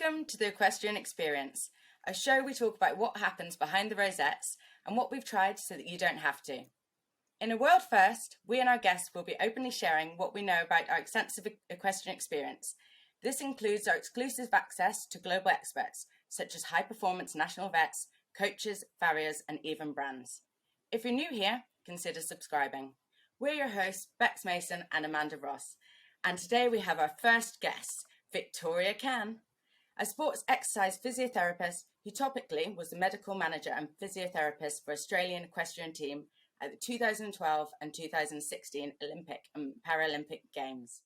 Welcome to the Equestrian Experience, a show we talk about what happens behind the rosettes and what we've tried so that you don't have to. In a world first, we and our guests will be openly sharing what we know about our extensive equestrian experience. This includes our exclusive access to global experts, such as high-performance national vets, coaches, farriers, and even brands. If you're new here, consider subscribing. We're your hosts, Bex Mason and Amanda Ross, and today we have our first guest, Vic Kahn, a sports exercise physiotherapist who topically was the medical manager and physiotherapist for Australian Equestrian Team at the 2012 and 2016 Olympic and Paralympic Games.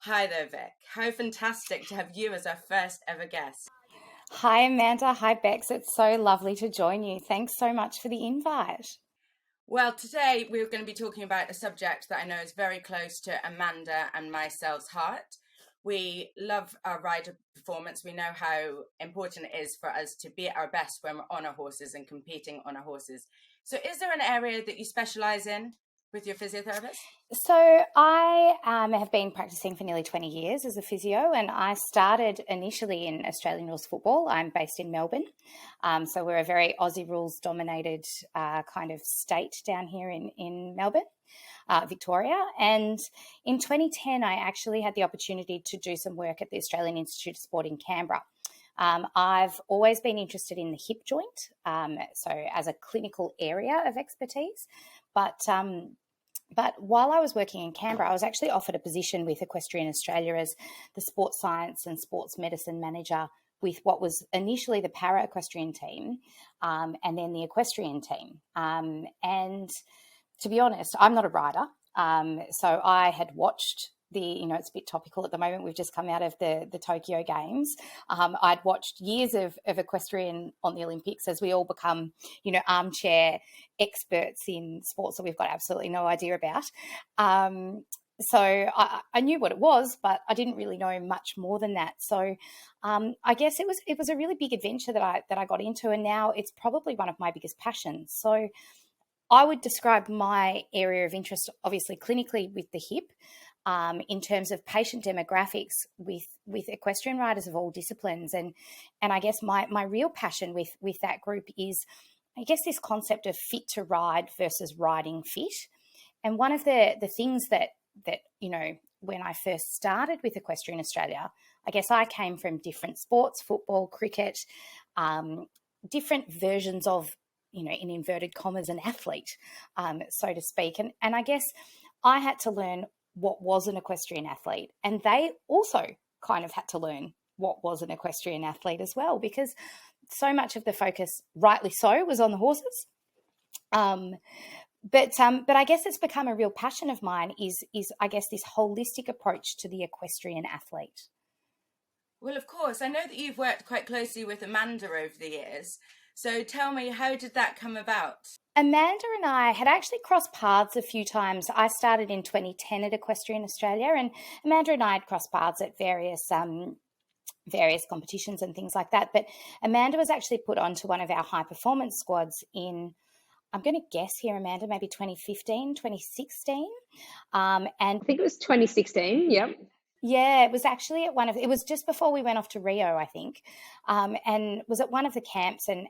Hi there, Vic. How fantastic to have you as our first ever guest. Hi, Amanda. Hi, Bex. It's so lovely to join you. Thanks so much for the invite. Well, today we're going to be talking about a subject that I know is very close to Amanda and myself's heart. We love our rider performance. We know how important it is for us to be at our best when we're on our horses and competing on our horses. So is there an area that you specialise in with your physiotherapist? So I have been practicing for nearly 20 years as a physio, and I started initially in Australian rules football. I'm based in Melbourne. So we're a very Aussie rules dominated kind of state down here in Melbourne. Victoria. And in 2010, I actually had the opportunity to do some work at the Australian Institute of Sport in Canberra. I've always been interested in the hip joint, so as a clinical area of expertise. But while I was working in Canberra, I was actually offered a position with Equestrian Australia as the sports science and sports medicine manager with what was initially the para-equestrian team and then the equestrian team. And to be honest, I'm not a rider. So I had watched it's a bit topical at the moment. We've just come out of the Tokyo Games. I'd watched years of equestrian on the Olympics as we all become, armchair experts in sports that we've got absolutely no idea about. So I knew what it was, but I didn't really know much more than that. So I guess it was a really big adventure that I got into, and now it's probably one of my biggest passions. So I would describe my area of interest, obviously clinically, with the hip, in terms of patient demographics with equestrian riders of all disciplines. And I guess my real passion with that group is, I guess, this concept of fit to ride versus riding fit. And one of the things that when I first started with Equestrian Australia, I guess I came from different sports, football, cricket, different versions of, in inverted commas, an athlete, so to speak. And I guess I had to learn what was an equestrian athlete, and they also kind of had to learn what was an equestrian athlete as well, because so much of the focus, rightly so, was on the horses. But I guess it's become a real passion of mine is I guess this holistic approach to the equestrian athlete. Well, of course, I know that you've worked quite closely with Amanda over the years. So tell me, how did that come about? Amanda and I had actually crossed paths a few times. I started in 2010 at Equestrian Australia, and Amanda and I had crossed paths at various competitions and things like that. But Amanda was actually put onto one of our high performance squads in, I'm going to guess here, Amanda, maybe 2015, 2016. And I think it was 2016, yep. Yeah, it was actually at it was just before we went off to Rio, I think, and was at one of the camps, and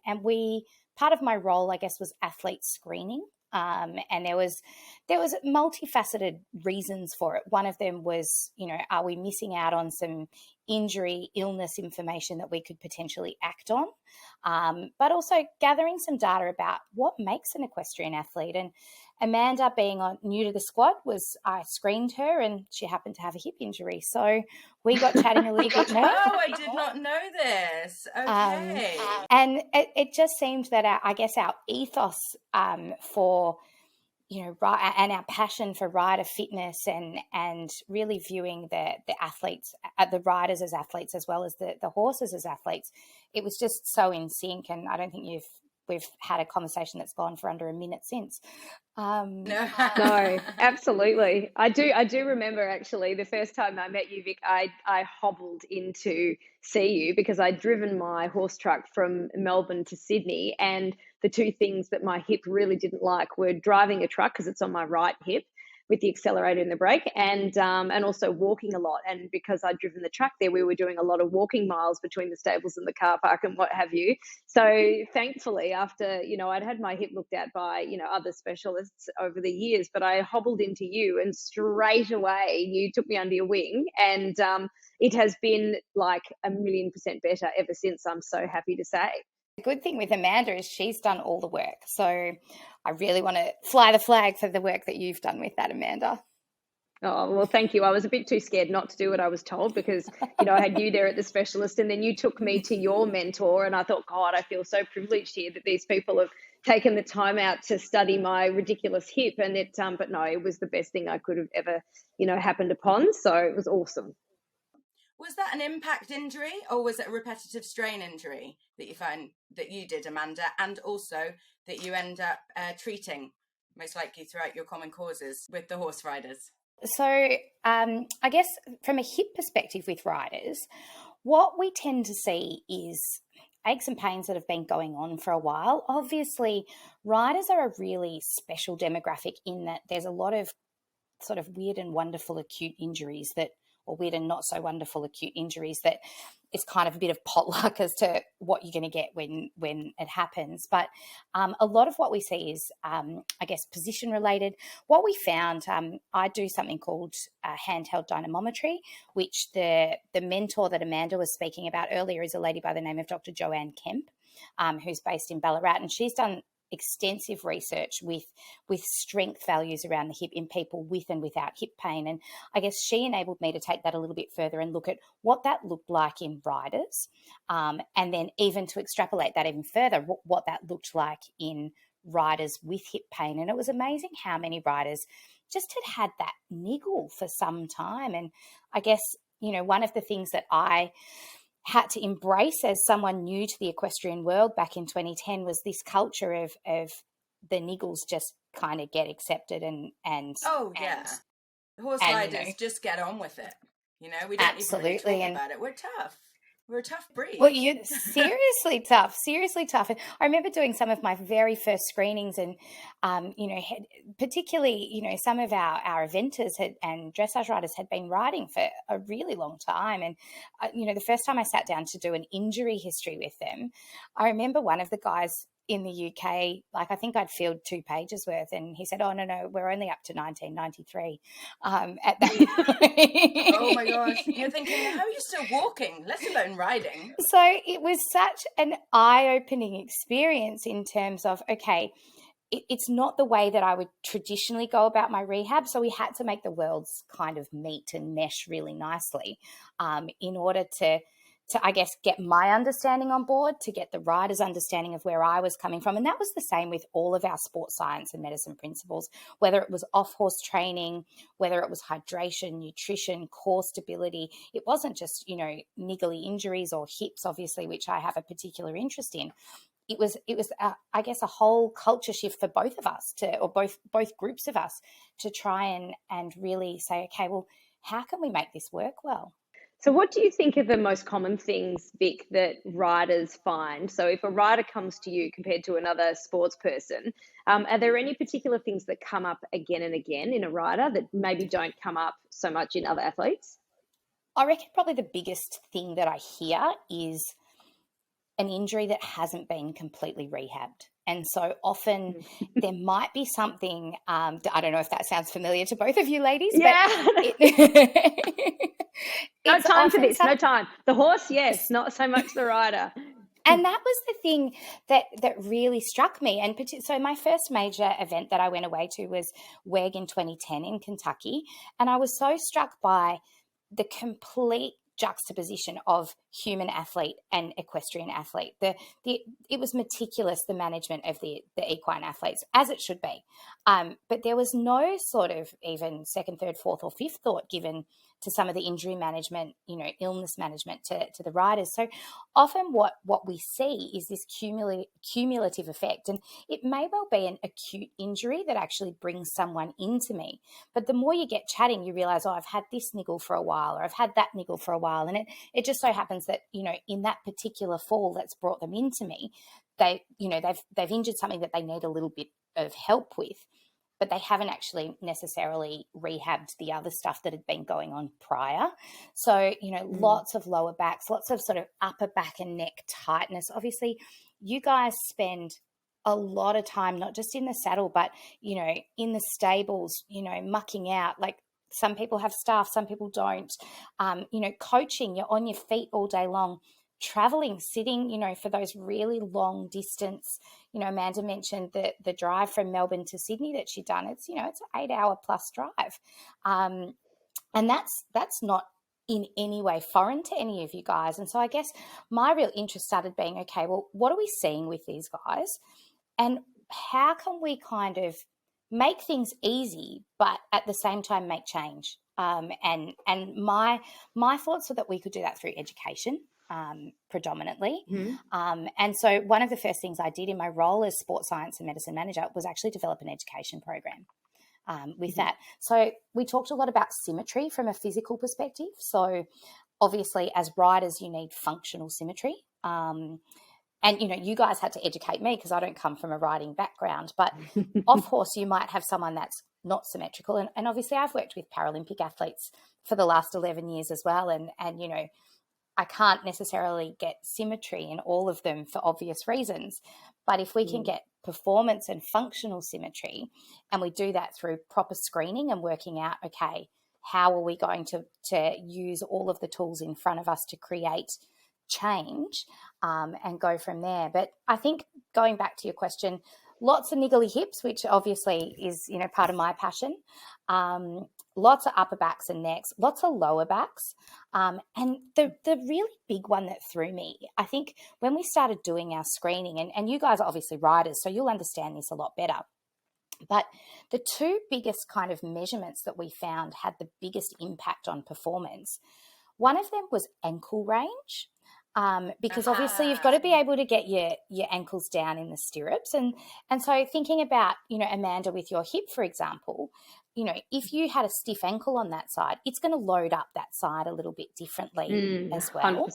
part of my role, I guess, was athlete screening, and there was multifaceted reasons for it. One of them was, are we missing out on some injury, illness information that we could potentially act on, but also gathering some data about what makes an equestrian athlete. And Amanda, being new to the squad, I screened her, and she happened to have a hip injury. So we got chatting a little bit more. Oh, I did not know this. Okay. And it just seemed that our ethos for, and our passion for rider fitness and really viewing the athletes, the riders as athletes as well as the horses as athletes, it was just so in sync. And I don't think we've had a conversation that's gone for under a minute since. No, absolutely. I do remember, actually, the first time I met you, Vic, I hobbled in to see you because I'd driven my horse truck from Melbourne to Sydney, and the two things that my hip really didn't like were driving a truck, because it's on my right hip, with the accelerator and the brake, and also walking a lot. And because I'd driven the track there, we were doing a lot of walking miles between the stables and the car park and what have you. So thankfully, after, I'd had my hip looked at by, other specialists over the years, but I hobbled into you, and straight away you took me under your wing, and it has been like 1,000,000% better ever since, I'm so happy to say. The good thing with Amanda is she's done all the work. So I really want to fly the flag for the work that you've done with that, Amanda. Oh, well, thank you. I was a bit too scared not to do what I was told because, I had you there at the specialist, and then you took me to your mentor, and I thought, God, I feel so privileged here that these people have taken the time out to study my ridiculous hip. And but no, it was the best thing I could have ever, happened upon. So it was awesome. Was that an impact injury, or was it a repetitive strain injury that you find that you did, Amanda, and also that you end up treating most likely throughout your common causes with the horse riders? So I guess from a hip perspective with riders, what we tend to see is aches and pains that have been going on for a while. Obviously, riders are a really special demographic in that there's a lot of sort of weird and wonderful acute injuries or weird and not so wonderful acute injuries that it's kind of a bit of potluck as to what you're going to get when it happens. But a lot of what we see is, I guess, position related. What we found, I do something called handheld dynamometry, which the mentor that Amanda was speaking about earlier is a lady by the name of Dr. Joanne Kemp, who's based in Ballarat, and she's done extensive research with strength values around the hip in people with and without hip pain. And I guess she enabled me to take that a little bit further and look at what that looked like in riders, and then even to extrapolate that even further, what that looked like in riders with hip pain. And it was amazing how many riders just had that niggle for some time. And I guess, one of the things that I had to embrace as someone new to the equestrian world back in 2010 was this culture of the niggles just kind of get accepted and horse riders just get on with it. We don't even really talk about it. We're tough. We're a tough breed. Well, you're seriously tough. And I remember doing some of my very first screenings and, particularly, some of our eventers and dressage riders had been riding for a really long time. And, the first time I sat down to do an injury history with them, I remember one of the guys in the UK, I think I'd filled 2 pages worth, and he said, "Oh no, we're only up to 1993." At that point. Oh my gosh! You're thinking, how are you still walking, let alone riding? So it was such an eye-opening experience in terms of, okay, it's not the way that I would traditionally go about my rehab. So we had to make the worlds kind of meet and mesh really nicely in order to I guess, get my understanding on board, to get the rider's understanding of where I was coming from. And that was the same with all of our sports science and medicine principles, whether it was off-horse training, whether it was hydration, nutrition, core stability. It wasn't just, niggly injuries or hips, obviously, which I have a particular interest in. It was I guess, a whole culture shift for both of us or both groups of us to try and really say, okay, well, how can we make this work well? So what do you think are the most common things, Vic, that riders find? So if a rider comes to you compared to another sports person, are there any particular things that come up again and again in a rider that maybe don't come up so much in other athletes? I reckon probably the biggest thing that I hear is an injury that hasn't been completely rehabbed. And so often there might be something, I don't know if that sounds familiar to both of you ladies. Yeah. But no time for this, no time. The horse, yes, not so much the rider. And that was the thing that really struck me. And so my first major event that I went away to was WEG in 2010 in Kentucky. And I was so struck by the complete juxtaposition of human athlete and equestrian athlete. It was meticulous, the management of the equine athletes, as it should be. But there was no sort of even second, third, fourth or fifth thought given to some of the injury management, illness management to the riders. So often what we see is this cumulative effect. And it may well be an acute injury that actually brings someone into me. But the more you get chatting, you realize, I've had this niggle for a while, or I've had that niggle for a while. And it just so happens that, in that particular fall that's brought them into me, they've injured something that they need a little bit of help with. but they haven't actually necessarily rehabbed the other stuff that had been going on prior. So, lots of lower backs, lots of sort of upper back and neck tightness. Obviously, you guys spend a lot of time, not just in the saddle, but, in the stables, mucking out. Like, some people have staff, some people don't. Coaching, you're on your feet all day long. Traveling, sitting, for those really long distance, Amanda mentioned the drive from Melbourne to Sydney that she'd done. It's, it's an 8-hour plus drive. And that's not in any way foreign to any of you guys. And so I guess my real interest started being, okay, well, what are we seeing with these guys? And how can we kind of make things easy, but at the same time make change? And my thoughts were that we could do that through education. Predominantly. And so one of the first things I did in my role as sports science and medicine manager was actually develop an education program with that. So we talked a lot about symmetry from a physical perspective. So obviously as riders, you need functional symmetry. And, you guys had to educate me because I don't come from a riding background, but off horse, you might have someone that's not symmetrical. And obviously I've worked with Paralympic athletes for the last 11 years as well. And I can't necessarily get symmetry in all of them for obvious reasons. But if we can get performance and functional symmetry, and we do that through proper screening and working out, okay, how are we going to use all of the tools in front of us to create change and go from there. But I think going back to your question, lots of niggly hips, which obviously is, part of my passion. Lots of upper backs and necks, lots of lower backs. And the really big one that threw me, I think when we started doing our screening, and you guys are obviously riders, so you'll understand this a lot better. But the two biggest kind of measurements that we found had the biggest impact on performance, one of them was ankle range. Because obviously you've got to be able to get your ankles down in the stirrups. And so thinking about, Amanda, with your hip, for example, if you had a stiff ankle on that side, it's going to load up that side a little bit differently as well.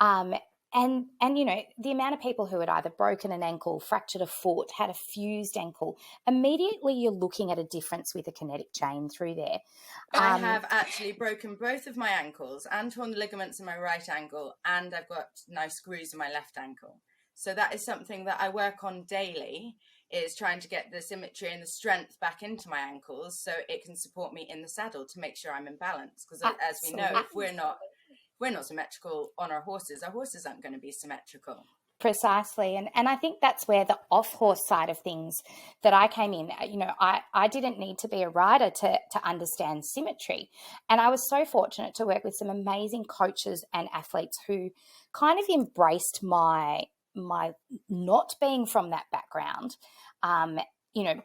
100%. And the amount of people who had either broken an ankle, fractured a foot, had a fused ankle, immediately you're looking at a difference with a kinetic chain through there. I have actually broken both of my ankles and torn the ligaments in my right ankle, and I've got now screws in my left ankle. So that is something that I work on daily, is trying to get the symmetry and the strength back into my ankles so it can support me in the saddle to make sure I'm in balance. Because as we know, if we're not symmetrical on our horses aren't going to be symmetrical. Precisely. And I think that's where the off-horse side of things that I came in, I didn't need to be a rider to understand symmetry. And I was so fortunate to work with some amazing coaches and athletes who kind of embraced my not being from that background,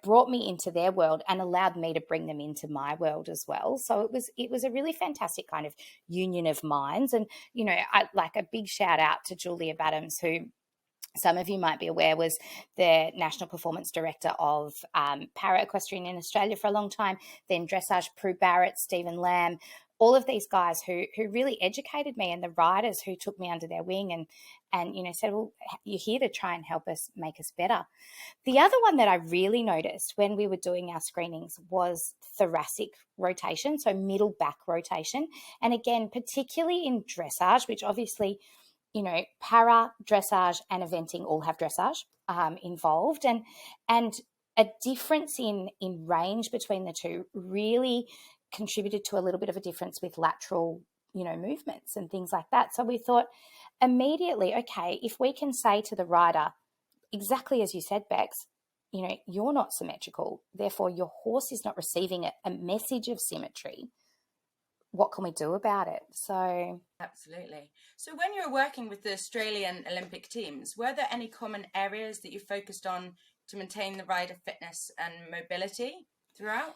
brought me into their world and allowed me to bring them into my world as well. So it was a really fantastic kind of union of minds. And, I like a big shout out to Julia Badams, who some of you might be aware was the National Performance Director of Equestrian in Australia for a long time, then Dressage, Prue Barrett, Stephen Lamb, all of these guys who really educated me, and the riders who took me under their wing and said, well, you're here to try and help us make us better. The other one that I really noticed when we were doing our screenings was thoracic rotation, so middle back rotation. And again, particularly in dressage, which obviously, para, dressage and eventing all have dressage involved. And a difference in range between the two really contributed to a little bit of a difference with lateral, movements and things like that. So we thought immediately, okay, if we can say to the rider, exactly as you said, Bex, you're not symmetrical, therefore your horse is not receiving a message of symmetry, what can we do about it? So absolutely. So when you were working with the Australian Olympic teams, were there any common areas that you focused on to maintain the rider fitness and mobility throughout?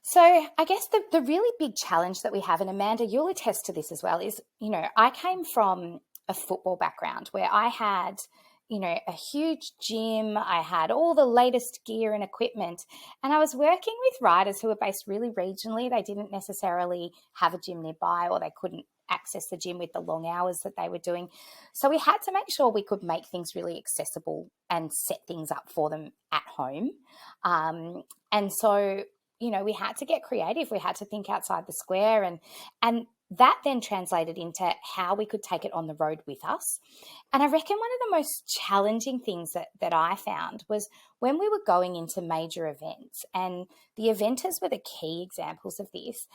So I guess the really big challenge that we have, and Amanda, you'll attest to this as well, is, I came from a football background where I had, a huge gym. I had all the latest gear and equipment, and I was working with riders who were based really regionally. They didn't necessarily have a gym nearby, or they couldn't access the gym with the long hours that they were doing. So we had to make sure we could make things really accessible and set things up for them at home. And so, we had to get creative. We had to think outside the square, and that then translated into how we could take it on the road with us. And I reckon one of the most challenging things that I found was when we were going into major events, and the eventers were the key examples of this,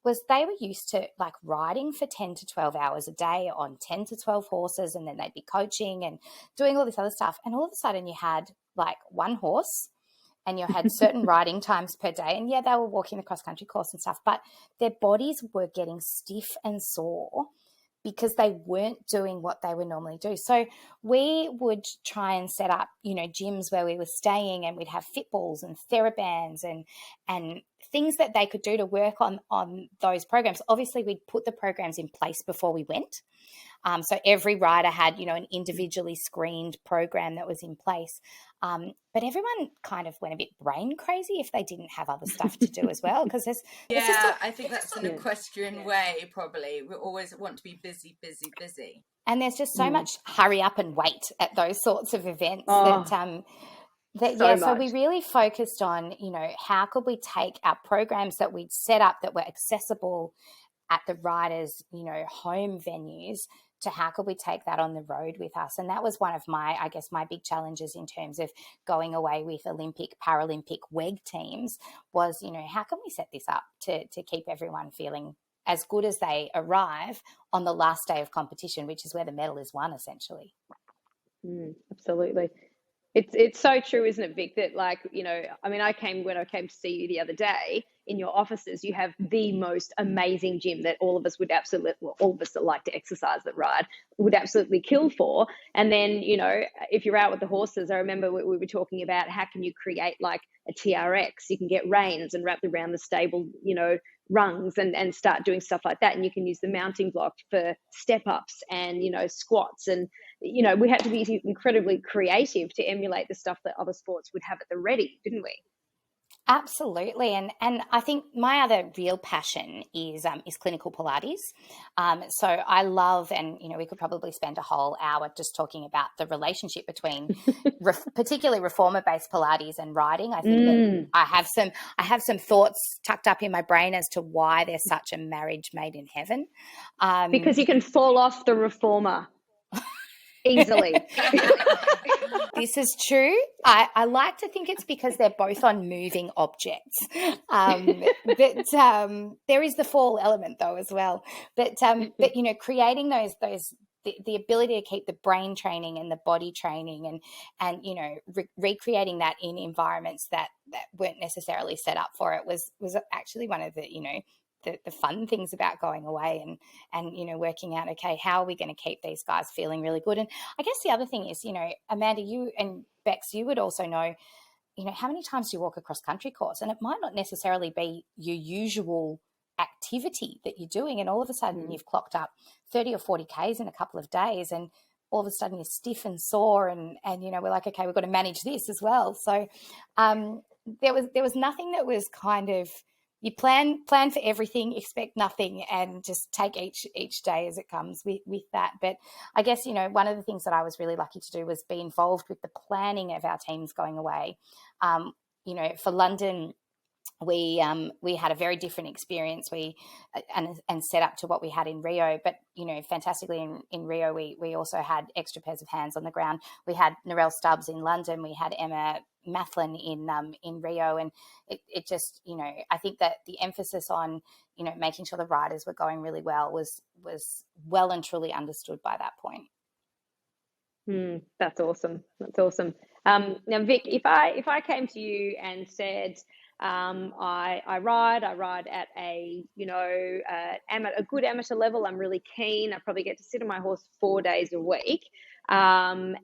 was they were used to like riding for 10 to 12 hours a day on 10 to 12 horses, and then they'd be coaching and doing all this other stuff. And all of a sudden you had like one horse, and you had certain riding times per day. And yeah, they were walking the cross-country course and stuff, but their bodies were getting stiff and sore because they weren't doing what they would normally do. So we would try and set up, gyms where we were staying, and we'd have fitballs and TheraBands and things that they could do to work on those programs. Obviously, we'd put the programs in place before we went. So every rider had, an individually screened program that was in place. But everyone kind of went a bit brain crazy if they didn't have other stuff to do as well. Because I think that's an equestrian way, probably. We always want to be busy, busy, busy. And there's just so much hurry up and wait at those sorts of events so we really focused on, how could we take our programs that we'd set up that were accessible at the riders', home venues, to how could we take that on the road with us. And that was one of my big challenges in terms of going away with Olympic, Paralympic WEG teams was, how can we set this up to keep everyone feeling as good as they arrive on the last day of competition, which is where the medal is won, essentially. Absolutely. It's so true, isn't it, Vic, that when I came to see you the other day in your offices, you have the most amazing gym that all of us that like to exercise, that ride, would absolutely kill for. And then, if you're out with the horses, I remember we were talking about how can you create like a TRX, you can get reins and wrap around the stable, rungs and start doing stuff like that. And you can use the mounting block for step ups and, squats. And, we had to be incredibly creative to emulate the stuff that other sports would have at the ready, didn't we? Absolutely. And I think my other real passion is clinical Pilates. So I love, and, we could probably spend a whole hour just talking about the relationship between particularly reformer-based Pilates and riding. I think that I have some thoughts tucked up in my brain as to why there's such a marriage made in heaven. Because you can fall off the reformer easily. This is true. I like to think it's because they're both on moving objects. But there is the fall element though as well. But creating those the ability to keep the brain training and the body training and recreating that in environments that weren't necessarily set up for it was actually one of the the fun things about going away and working out, okay, how are we going to keep these guys feeling really good? And I guess the other thing is, Amanda, you and Bex, you would also know, how many times do you walk a cross-country course? And it might not necessarily be your usual activity that you're doing. And all of a sudden you've clocked up 30 or 40 Ks in a couple of days, and all of a sudden you're stiff and sore and we're like, okay, we've got to manage this as well. So there was nothing that was kind of, you plan for everything, expect nothing, and just take each day as it comes with that. But I guess, one of the things that I was really lucky to do was be involved with the planning of our teams going away. For London, we had a very different experience. And set up to what we had in Rio, but fantastically in Rio, we also had extra pairs of hands on the ground. We had Narelle Stubbs in London, we had Emma Mathlin in Rio, and it just I think that the emphasis on making sure the riders were going really well was well and truly understood by that point. That's awesome. Now, Vic, if I came to you and said, I ride at a a good amateur level, I'm really keen, I probably get to sit on my horse 4 days a week, and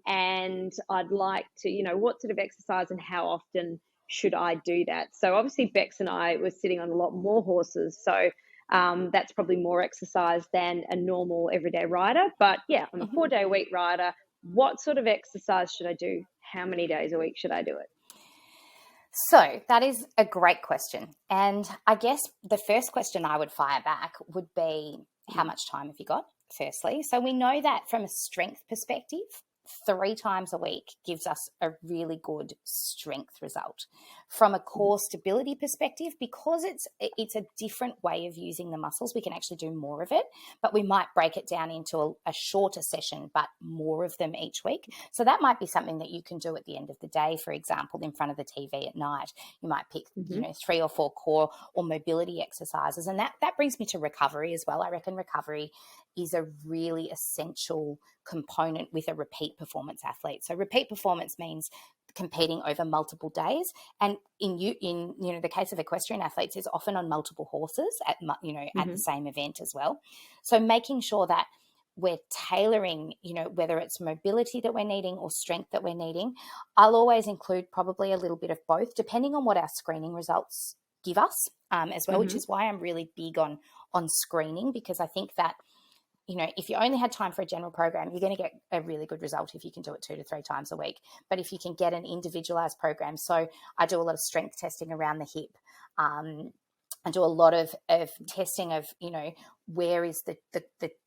I'd like to, what sort of exercise and how often should I do that? So obviously Bex and I were sitting on a lot more horses, so that's probably more exercise than a normal everyday rider. But yeah, I'm a 4 day a week rider. What sort of exercise should I do? How many days a week should I do it? So that is a great question. And I guess the first question I would fire back would be, how much time have you got, firstly. So we know that from a strength perspective, 3 times a week gives us a really good strength result. From a core stability perspective, because it's a different way of using the muscles, we can actually do more of it, but we might break it down into a shorter session, but more of them each week. So that might be something that you can do at the end of the day, for example, in front of the TV at night. You might pick, 3 or 4 core or mobility exercises. And that brings me to recovery as well. I reckon recovery is a really essential component with a repeat performance athlete. So repeat performance means competing over multiple days, and in the case of equestrian athletes is often on multiple horses at the same event as well. So making sure that we're tailoring, whether it's mobility that we're needing or strength that we're needing. I'll always include probably a little bit of both, depending on what our screening results give us as well, which is why I'm really big on screening, because I think that if you only had time for a general program, you're going to get a really good result if you can do it 2 to 3 times a week. But if you can get an individualized program, so I do a lot of strength testing around the hip. I do a lot of testing of, where is the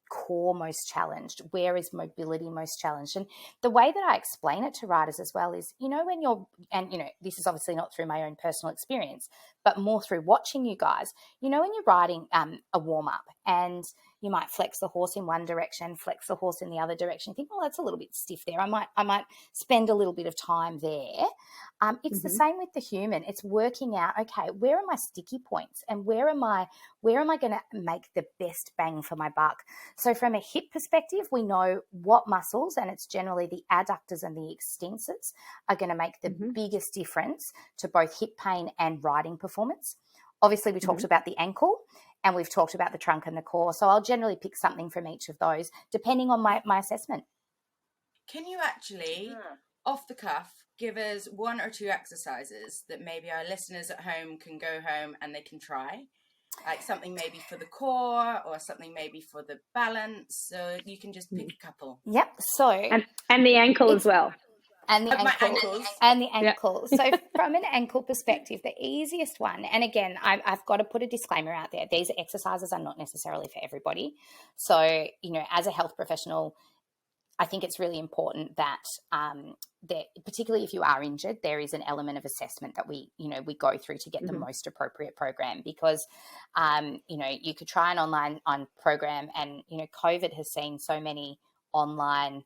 core most challenged, where is mobility most challenged. And the way that I explain it to riders as well is, this is obviously not through my own personal experience, but more through watching you guys, when you're riding a warm-up and you might flex the horse in one direction, flex the horse in the other direction. You think, well, that's a little bit stiff there. I might spend a little bit of time there. It's the same with the human. It's working out, okay, where are my sticky points and where am I going to make the best bang for my buck? So from a hip perspective, we know what muscles, and it's generally the adductors and the extensors, are going to make the biggest difference to both hip pain and riding performance. Obviously, we talked about the ankle and we've talked about the trunk and the core. So I'll generally pick something from each of those depending on my assessment. Can you actually, off the cuff, give us 1 or 2 exercises that maybe our listeners at home can go home and they can try? Like something maybe for the core or something maybe for the balance. So you can just pick a couple. Yep. So and the ankle as well. And the ankle. Yeah. So from an ankle perspective, the easiest one, and again, I've got to put a disclaimer out there. These exercises are not necessarily for everybody. So, as a health professional, I think it's really important that, particularly if you are injured, there is an element of assessment that we go through to get the most appropriate program, because, you could try an online program and, COVID has seen so many online,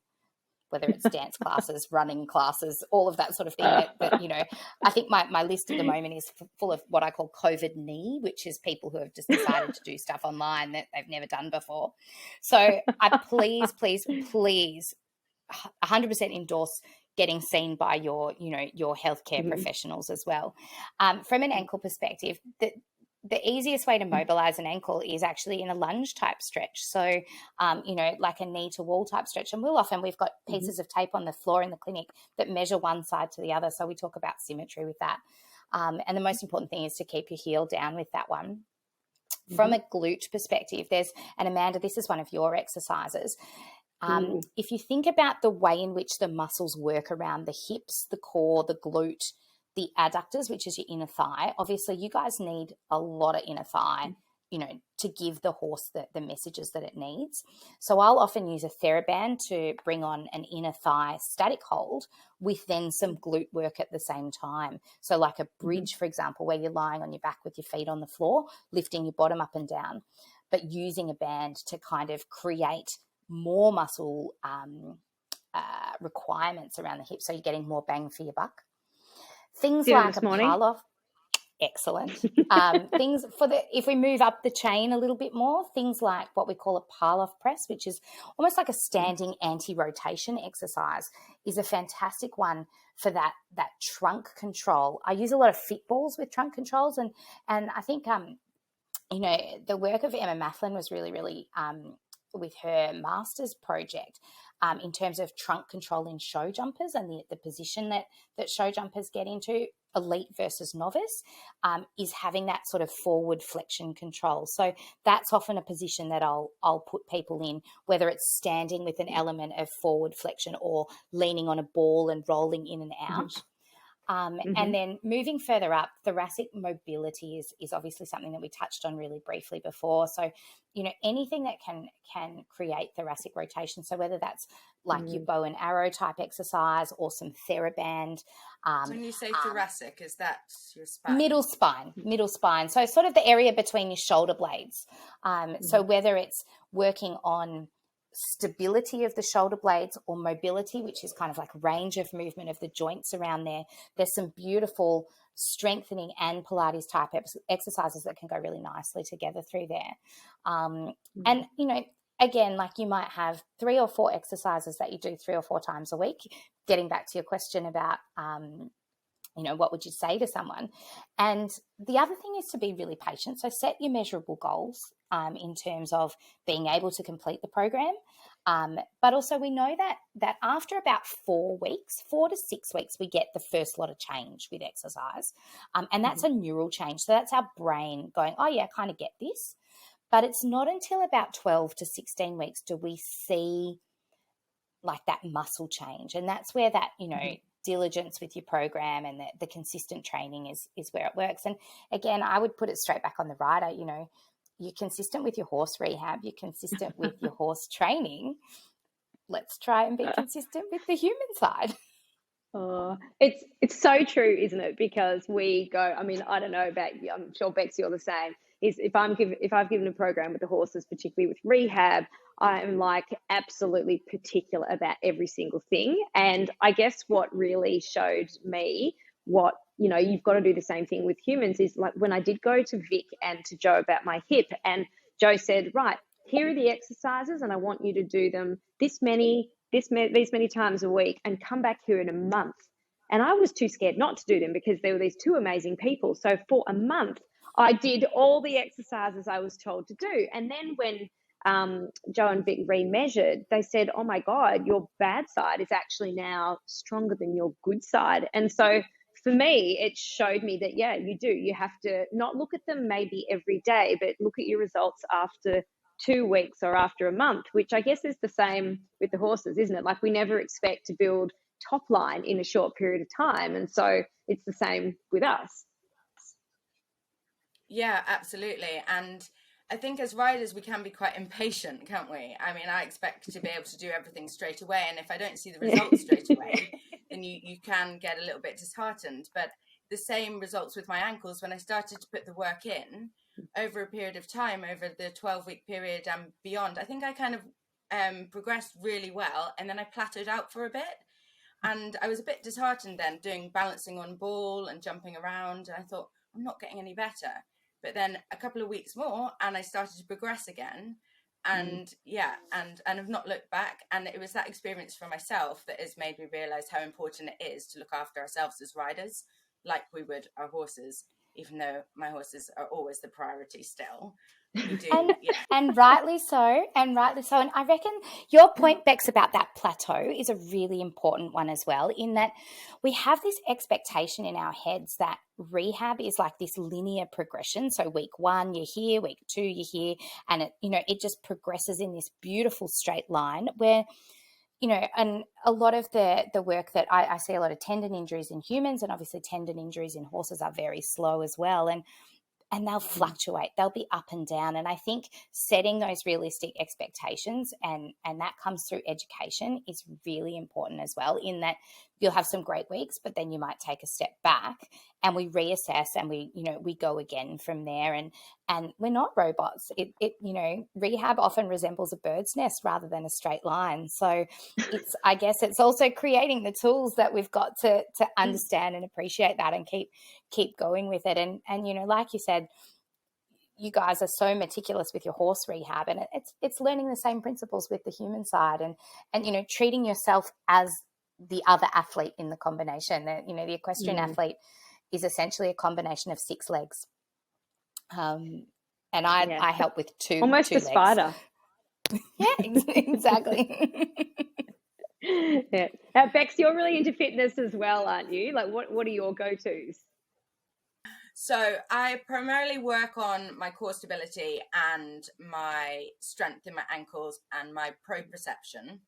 whether it's dance classes, running classes, all of that sort of thing. That I think my list at the moment is full of what I call COVID knee, which is people who have just decided to do stuff online that they've never done before. So I please 100% endorse getting seen by your healthcare professionals as well. From an ankle perspective, the easiest way to mobilize an ankle is actually in a lunge type stretch. So, like a knee to wall type stretch. And we've got pieces of tape on the floor in the clinic that measure one side to the other. So we talk about symmetry with that. And the most important thing is to keep your heel down with that one. From a glute perspective, and Amanda, this is one of your exercises. If you think about the way in which the muscles work around the hips, the core, the glute, the adductors, which is your inner thigh, obviously you guys need a lot of inner thigh, to give the horse the messages that it needs. So I'll often use a TheraBand to bring on an inner thigh static hold with then some glute work at the same time. So like a bridge, for example, where you're lying on your back with your feet on the floor, lifting your bottom up and down, but using a band to kind of create more muscle requirements around the hip, so you're getting more bang for your buck. Things like a Paralympic, excellent. Things if we move up the chain a little bit more, things like what we call a Paralympic press, which is almost like a standing anti-rotation exercise, is a fantastic one for that trunk control. I use a lot of fit balls with trunk controls, and I think the work of Emma Mathlan was really, really with her master's project in terms of trunk control in show jumpers and the position that show jumpers get into, elite versus novice, is having that sort of forward flexion control. So that's often a position that I'll put people in, whether it's standing with an element of forward flexion or leaning on a ball and rolling in and out. And then moving further up, thoracic mobility is obviously something that we touched on really briefly before. So, anything that can create thoracic rotation. So whether that's like your bow and arrow type exercise or some TheraBand. When you say thoracic, is that your spine? Middle spine. So sort of the area between your shoulder blades. So whether it's working on stability of the shoulder blades or mobility, which is kind of like range of movement of the joints around there, there's some beautiful strengthening and Pilates type exercises that can go really nicely together through there. And, again, like you might have 3 or 4 exercises that you do 3 or 4 times a week, getting back to your question about, what would you say to someone? And the other thing is to be really patient. So set your measurable goals in terms of being able to complete the program. But also we know that after about 4 to 6 weeks, we get the first lot of change with exercise. And that's a neural change. So that's our brain going, oh yeah, I kind of get this. But it's not until about 12 to 16 weeks do we see like that muscle change. And that's where that, diligence with your program and the consistent training is where it works. And again, I would put it straight back on the rider. You're consistent with your horse rehab, you're consistent with your horse training. Let's try and be consistent with the human side. Oh, it's so true, isn't it? Because we go, I mean, I don't know about you, I'm sure Bex, you're the same, is if I've given a program with the horses, particularly with rehab, I'm like absolutely particular about every single thing. And I guess what really showed me what, you've got to do the same thing with humans is like when I did go to Vic and to Joe about my hip, and Joe said, right, here are the exercises and I want you to do them these many times a week and come back here in a month. And I was too scared not to do them because there were these 2 amazing people. So for a month, I did all the exercises I was told to do. And then when Joe and Vic remeasured, they said, oh my God, your bad side is actually now stronger than your good side. And so for me, it showed me that, yeah, you do. You have to not look at them maybe every day, but look at your results after 2 weeks or after a month, which I guess is the same with the horses, isn't it? Like we never expect to build top line in a short period of time. And so it's the same with us. Yeah, absolutely. And I think as riders, we can be quite impatient, can't we? I mean, I expect to be able to do everything straight away. And if I don't see the results straight away, then you can get a little bit disheartened. But the same results with my ankles when I started to put the work in over a period of time, over the 12-week period and beyond. I think I kind of progressed really well. And then I plateaued out for a bit. And I was a bit disheartened then doing balancing on ball and jumping around. And I thought, I'm not getting any better. But then a couple of weeks more and I started to progress again. And and have not looked back. And it was that experience for myself that has made me realise how important it is to look after ourselves as riders, like we would our horses, even though my horses are always the priority still. We do, and rightly so. And I reckon your point, Bex, about that plateau is a really important one as well, in that we have this expectation in our heads that rehab is like this linear progression. So week 1, you're here, week 2, you're here, and it just progresses in this beautiful straight line where, and a lot of the work that I see a lot of tendon injuries in humans, and obviously tendon injuries in horses are very slow as well. And they'll fluctuate, they'll be up and down. And I think setting those realistic expectations and that comes through education is really important as well, in that you'll have some great weeks, but then you might take a step back and we reassess and we go again from there. And we're not robots. Rehab often resembles a bird's nest rather than a straight line. So I guess it's also creating the tools that we've got to understand and appreciate that and keep going with it. And like you said, you guys are so meticulous with your horse rehab, and it's learning the same principles with the human side and treating yourself as the other athlete in the combination. The equestrian athlete is essentially a combination of 6 legs. And I help with two almost two a legs. spider. Yeah, exactly. Yeah. Now, Bex, you're really into fitness as well, aren't you? Like what are your go-tos? So I primarily work on my core stability and my strength in my ankles and my proprioception.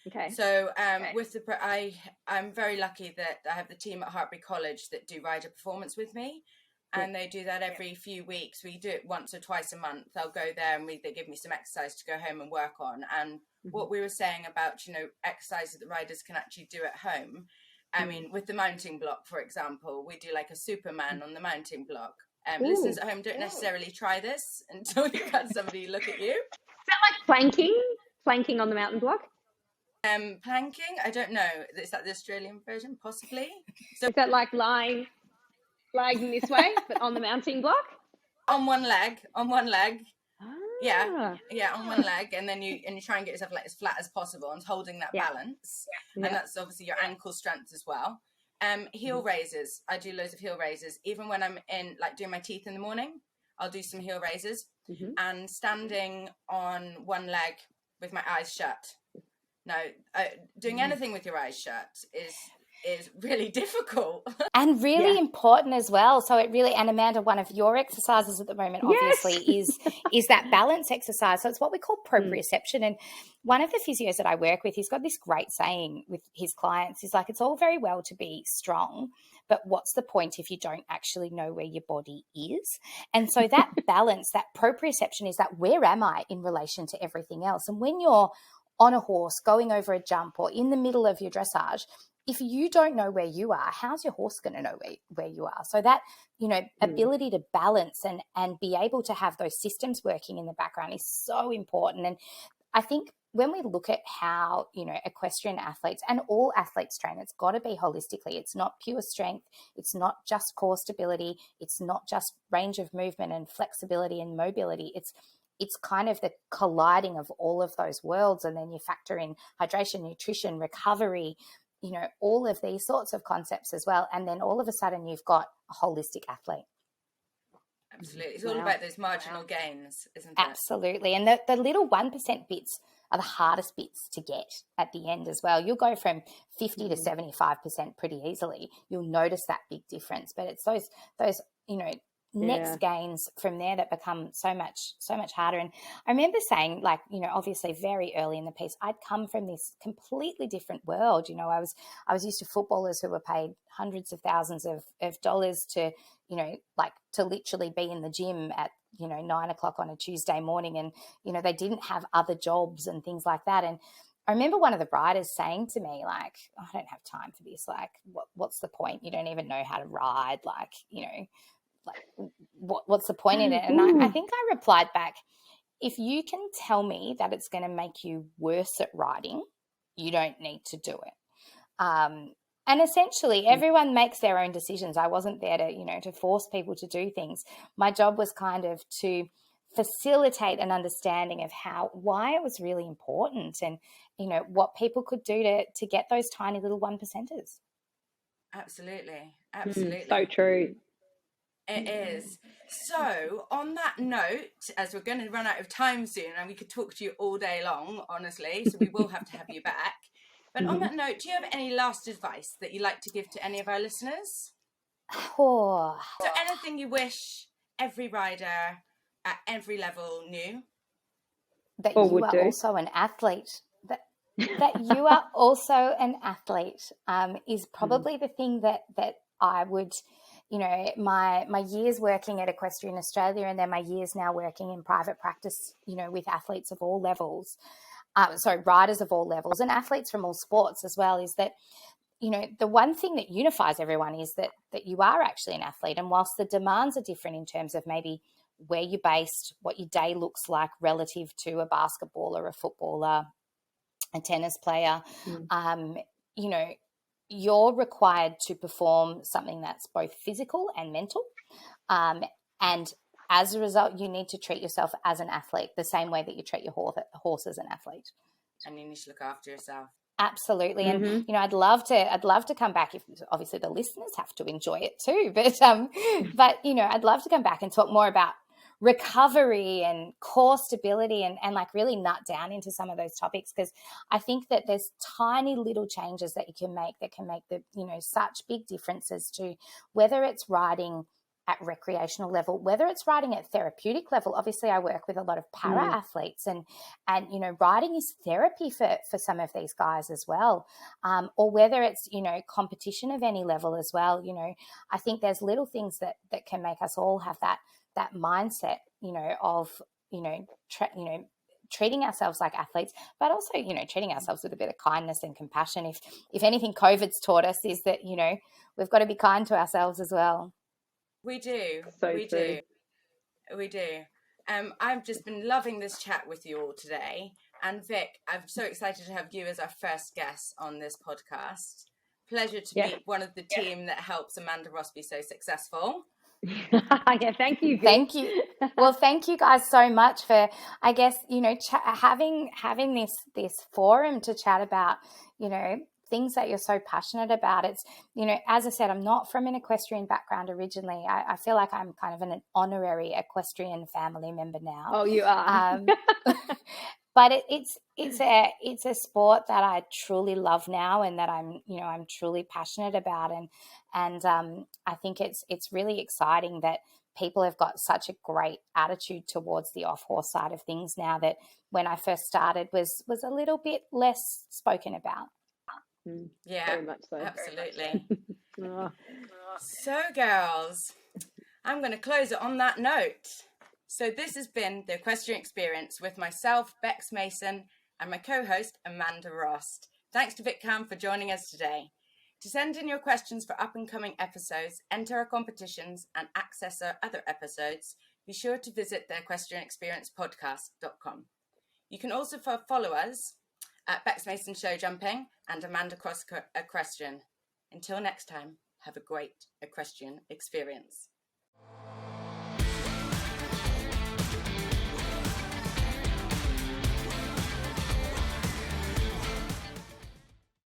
Okay. So I'm very lucky that I have the team at Hartbury College that do rider performance with me, and they do that every few weeks. We do it once or twice a month. They'll go there and they give me some exercise to go home and work on. And what we were saying about, exercises that riders can actually do at home. I mean, with the mounting block, for example, we do like a Superman on the mounting block. Listeners at home, don't necessarily try this until you've had somebody look at you. Is that like planking on the mountain block? Planking, I don't know. Is that the Australian version? Possibly. So is that like lying this way, but on the mounting block? On one leg. Ah. Yeah, on one leg, and then you try and get yourself like as flat as possible and holding that balance. And that's obviously your ankle strength as well. Heel raises. I do loads of heel raises. Even when I'm in like doing my teeth in the morning, I'll do some heel raises. And standing on one leg with my eyes shut. No, doing anything with your eyes shut is really difficult. And really important as well. So it really, and Amanda, one of your exercises at the moment, obviously, is that balance exercise. So it's what we call proprioception. And one of the physios that I work with, he's got this great saying with his clients. He's like, it's all very well to be strong, but what's the point if you don't actually know where your body is? And so that balance, that proprioception is that where am I in relation to everything else? And when you're on a horse going over a jump or in the middle of your dressage, if you don't know where you are, how's your horse going to know where you are? So that, ability to balance and be able to have those systems working in the background is so important. And I think when we look at how, equestrian athletes and all athletes train, it's got to be holistically. It's not pure strength. It's not just core stability. It's not just range of movement and flexibility and mobility. It's kind of the colliding of all of those worlds. And then you factor in hydration, nutrition, recovery, all of these sorts of concepts as well. And then all of a sudden you've got a holistic athlete. Absolutely. It's all about those marginal gains, isn't it? Absolutely. And the little 1% bits are the hardest bits to get at the end as well. You'll go from 50 to 75% pretty easily. You'll notice that big difference. But it's those next gains from there that become so much harder. And I remember saying, like, obviously very early in the piece, I'd come from this completely different world. I was used to footballers who were paid hundreds of thousands of dollars to, to literally be in the gym at, 9:00 on a Tuesday morning. And, they didn't have other jobs and things like that. And I remember one of the riders saying to me, like, I don't have time for this. Like, what's the point? You don't even know how to ride. Like, what's the point in it? And I think I replied back, if you can tell me that it's going to make you worse at riding, you don't need to do it. And essentially everyone makes their own decisions. I wasn't there to, to force people to do things. My job was kind of to facilitate an understanding of why it was really important and, what people could do to get those tiny little 1%ers. Absolutely. So true. It is. So on that note, as we're going to run out of time soon, and we could talk to you all day long, honestly, so we will have to have you back. But on that note, do you have any last advice that you'd like to give to any of our listeners? So anything you wish every rider at every level knew? That you are also an athlete. That you are also an athlete is probably the thing that I would... my years working at Equestrian Australia and then my years now working in private practice, with athletes of all levels, riders of all levels and athletes from all sports as well, is that, the one thing that unifies everyone is that you are actually an athlete. And whilst the demands are different in terms of maybe where you're based, what your day looks like relative to a basketballer, a footballer, a tennis player, you're required to perform something that's both physical and mental. And as a result, you need to treat yourself as an athlete the same way that you treat your horse as an athlete. And you need to look after yourself. Absolutely. And, I'd love to come back, if obviously the listeners have to enjoy it too, but I'd love to come back and talk more about recovery and core stability and like really nut down into some of those topics, because I think that there's tiny little changes that you can make that can make the, such big differences to whether it's riding at recreational level, whether it's riding at therapeutic level. Obviously, I work with a lot of para athletes, and you know, riding is therapy for some of these guys as well. Or whether it's, you know, competition of any level as well. You know, I think there's little things that can make us all have that mindset, you know, of, you know, treating ourselves like athletes, but also, you know, treating ourselves with a bit of kindness and compassion. If anything COVID's taught us is that, you know, we've got to be kind to ourselves as well. We do. So we true. do. We do. I've just been loving this chat with you all today. And Vic, I'm so excited to have you as our first guest on this podcast. Pleasure to meet one of the team that helps Amanda Ross be so successful. Yeah, thank you, Vic. Thank you. Well, thank you guys so much for, I guess, you know, having this forum to chat about, you know, things that you're so passionate about. It's, you know, as I said, I'm not from an equestrian background originally. I feel like I'm kind of an honorary equestrian family member now. Oh, you are. But it's a sport that I truly love now, and that I'm truly passionate about, and I think it's really exciting that people have got such a great attitude towards the off-horse side of things now, that when I first started was a little bit less spoken about. Yeah, very much so. Absolutely. So, girls, I'm going to close it on that note. So this has been the Equestrian Experience with myself, Bex Mason, and my co-host, Amanda Ross. Thanks to Vic Kahn for joining us today. To send in your questions for up-and-coming episodes, enter our competitions, and access our other episodes, be sure to visit the equestrianexperiencepodcast.com. You can also follow us at Bex Mason Show Jumping and Amanda Cross Equestrian. Until next time, have a great equestrian experience.